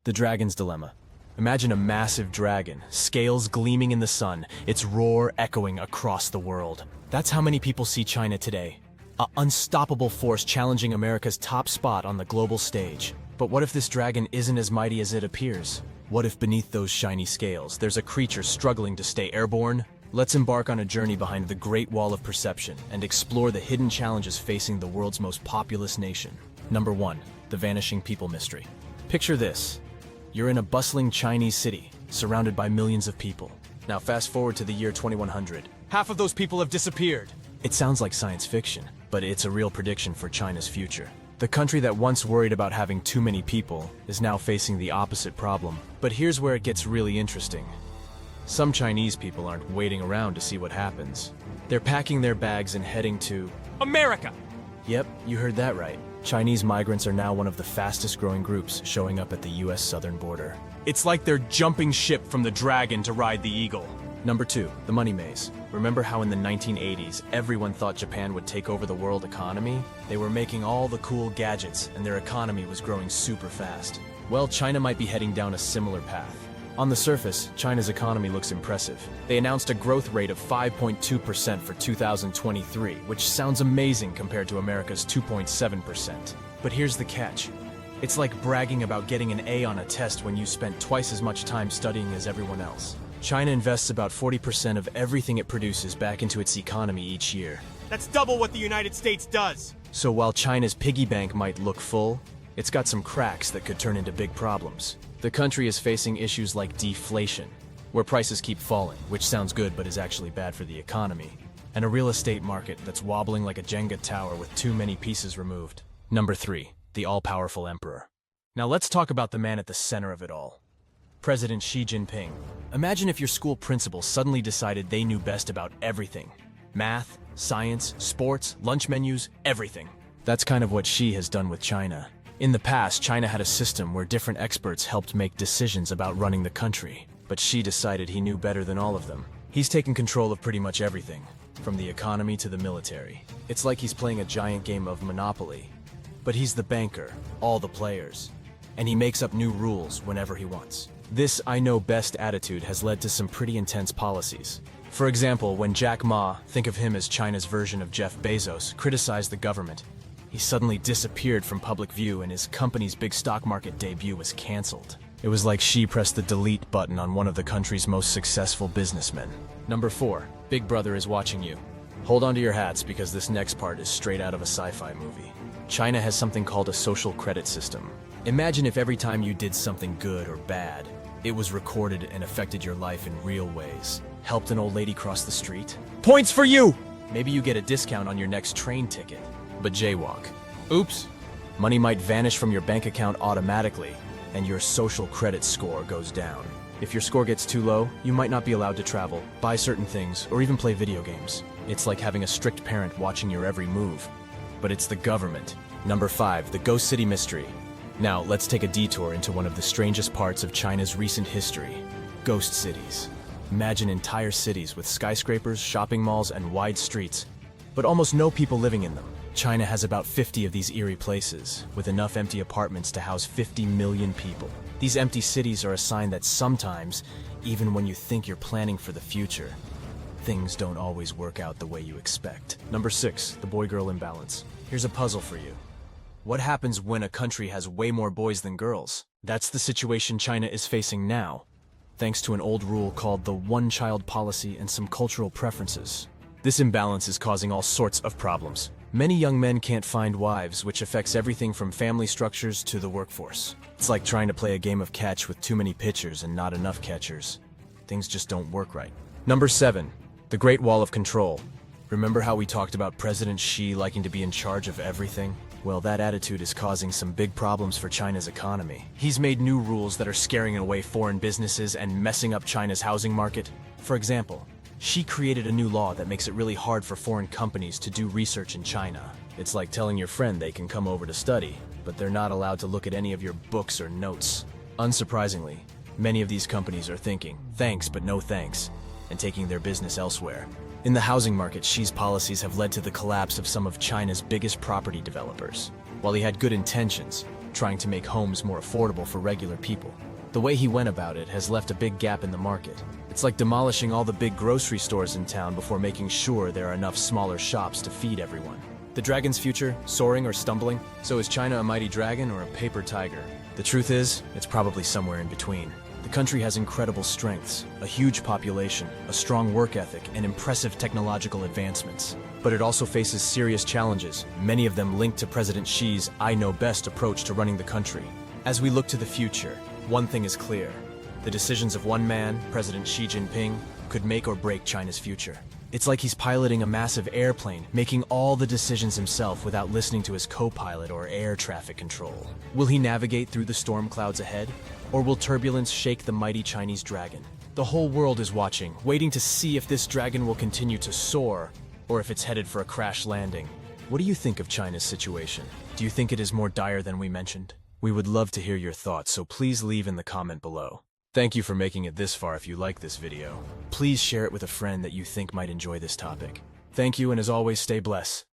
The dragon's dilemma. Imagine a massive dragon, scales gleaming in the sun, its roar echoing across the world. That's how many people see China today. An unstoppable force challenging America's top spot on the global stage. But what if this dragon isn't as mighty as it appears? What if beneath those shiny scales, there's a creature struggling to stay airborne? Let's embark on a journey behind the Great Wall of Perception and explore the hidden challenges facing the world's most populous nation. Number 1. The Vanishing People Mystery. Picture this. You're in a bustling Chinese city, surrounded by millions of people. Now fast forward to the year 2100. Half of those people have disappeared. It sounds like science fiction, but it's a real prediction for China's future. The country that once worried about having too many people is now facing the opposite problem. But here's where it gets really interesting. Some Chinese people aren't waiting around to see what happens. They're packing their bags and heading to America! Yep, you heard that right. Chinese migrants are now one of the fastest growing groups showing up at the US southern border. It's like they're jumping ship from the dragon to ride the eagle. Number 2, the money maze. Remember how in the 1980s, everyone thought Japan would take over the world economy? They were making all the cool gadgets and their economy was growing super fast. Well, China might be heading down a similar path. On the surface, China's economy looks impressive. They announced a growth rate of 5.2% for 2023, which sounds amazing compared to America's 2.7%. But here's the catch. It's like bragging about getting an A on a test when you spent twice as much time studying as everyone else. China invests about 40% of everything it produces back into its economy each year. That's double what the United States does. So while China's piggy bank might look full, it's got some cracks that could turn into big problems. The country is facing issues like deflation, where prices keep falling, which sounds good but is actually bad for the economy, and a real estate market that's wobbling like a Jenga tower with too many pieces removed. Number 3, the all-powerful emperor. Now let's talk about the man at the center of it all. President Xi Jinping. Imagine if your school principal suddenly decided they knew best about everything. Math, science, sports, lunch menus, everything. That's kind of what Xi has done with China. In the past, China had a system where different experts helped make decisions about running the country. But Xi decided he knew better than all of them. He's taken control of pretty much everything, from the economy to the military. It's like he's playing a giant game of Monopoly. But he's the banker, all the players. And he makes up new rules whenever he wants. This I know best attitude has led to some pretty intense policies. For example, when Jack Ma, think of him as China's version of Jeff Bezos, criticized the government, he suddenly disappeared from public view and his company's big stock market debut was canceled. It was like Xi pressed the delete button on one of the country's most successful businessmen. Number 4, Big Brother is watching you. Hold on to your hats because this next part is straight out of a sci-fi movie. China has something called a social credit system. Imagine if every time you did something good or bad, it was recorded and affected your life in real ways. Helped an old lady cross the street? Points for you! Maybe you get a discount on your next train ticket. But jaywalk. Oops. Money might vanish from your bank account automatically, and your social credit score goes down. If your score gets too low, you might not be allowed to travel, buy certain things, or even play video games. It's like having a strict parent watching your every move. But it's the government. Number 5, the Ghost City Mystery. Now, let's take a detour into one of the strangest parts of China's recent history. Ghost cities. Imagine entire cities with skyscrapers, shopping malls, and wide streets, but almost no people living in them. China has about 50 of these eerie places, with enough empty apartments to house 50 million people. These empty cities are a sign that sometimes, even when you think you're planning for the future, things don't always work out the way you expect. Number 6, the boy-girl imbalance. Here's a puzzle for you. What happens when a country has way more boys than girls? That's the situation China is facing now, thanks to an old rule called the one-child policy and some cultural preferences. This imbalance is causing all sorts of problems. Many young men can't find wives, which affects everything from family structures to the workforce. It's like trying to play a game of catch with too many pitchers and not enough catchers. Things just don't work right. Number 7, the Great Wall of Control. Remember how we talked about President Xi liking to be in charge of everything? Well, that attitude is causing some big problems for China's economy. He's made new rules that are scaring away foreign businesses and messing up China's housing market. For example, Xi created a new law that makes it really hard for foreign companies to do research in China. It's like telling your friend they can come over to study, but they're not allowed to look at any of your books or notes. Unsurprisingly, many of these companies are thinking, thanks but no thanks, and taking their business elsewhere. In the housing market, Xi's policies have led to the collapse of some of China's biggest property developers. While he had good intentions, trying to make homes more affordable for regular people. The way he went about it has left a big gap in the market. It's like demolishing all the big grocery stores in town before making sure there are enough smaller shops to feed everyone. The dragon's future, soaring or stumbling? So is China a mighty dragon or a paper tiger? The truth is, it's probably somewhere in between. The country has incredible strengths, a huge population, a strong work ethic, and impressive technological advancements. But it also faces serious challenges, many of them linked to President Xi's "I know best" approach to running the country. As we look to the future, one thing is clear. The decisions of one man, President Xi Jinping, could make or break China's future. It's like he's piloting a massive airplane, making all the decisions himself without listening to his co-pilot or air traffic control. Will he navigate through the storm clouds ahead? Or will turbulence shake the mighty Chinese dragon? The whole world is watching, waiting to see if this dragon will continue to soar, or if it's headed for a crash landing. What do you think of China's situation? Do you think it is more dire than we mentioned? We would love to hear your thoughts, so please leave in the comment below. Thank you for making it this far. If you like this video, please share it with a friend that you think might enjoy this topic. Thank you, and as always, stay blessed.